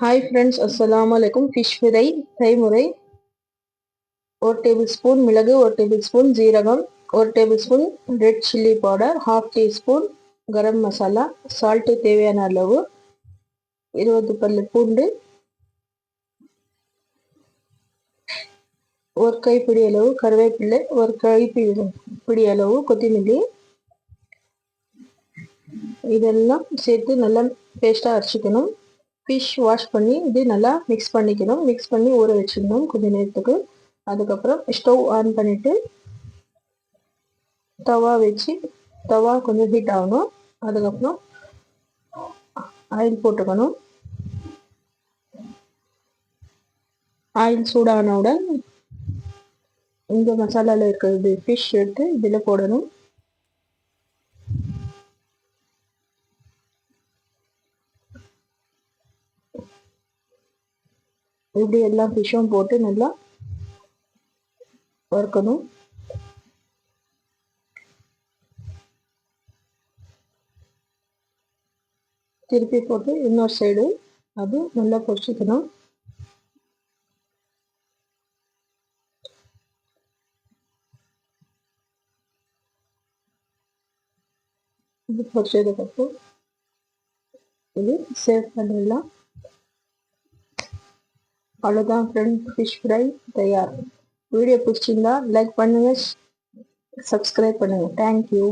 Hi friends, அஸ்ஸலாமு அலைக்கும். Fish fry செய்முறை: 1 டேபிள் ஸ்பூன் மிளகு, 1 டேபிள் ஸ்பூன் ஜீரகம், 1 table spoon red chilli powder, 1/2 teaspoon garam masala, salt தேவையான அளவு, 20 பல்லு பூண்டு, ஒரு கைப்பிடி அளவு கருவேப்பிலை, ஒரு கைப்பிடி அளவு கொத்தமல்லி, இதெல்லாம் சேர்த்து நல்லா பேஸ்ட்டாக அரைச்சிக்கணும். ஃபிஷ் வாஷ் பண்ணி இது நல்லா மிக்ஸ் பண்ணிக்கணும். மிக்ஸ் பண்ணி ஊற வச்சுக்கணும் கொஞ்ச நேரத்துக்கு. அதுக்கப்புறம் ஸ்டவ் ஆன் பண்ணிவிட்டு தவா வச்சு தவா கொஞ்சம் ஹீட் ஆகணும். அதுக்கப்புறம் ஆயில் போட்டுக்கணும். ஆயில் சூடானவுடன் இந்த மசாலாவில் இருக்கிறது ஃபிஷ் எடுத்து இதில் போடணும். இப்படி எல்லா ஃபிஷ்ஷும் போட்டு நல்லா வறுக்கணும். திருப்பி போட்டு இன்னொரு சைடு அது நல்லா பொரிச்சிக்கணும். இது பொரிச்சதுக்கப்புறம் இது சேவ் பண்ணிடலாம். அவ்வளோதான் ஃப்ரெண்ட், ஃபிஷ் ஃப்ரை தயார். வீடியோ பிடிச்சிருந்தா லைக் பண்ணுங்கள், சப்ஸ்கிரைப் பண்ணுங்கள். தேங்க்யூ.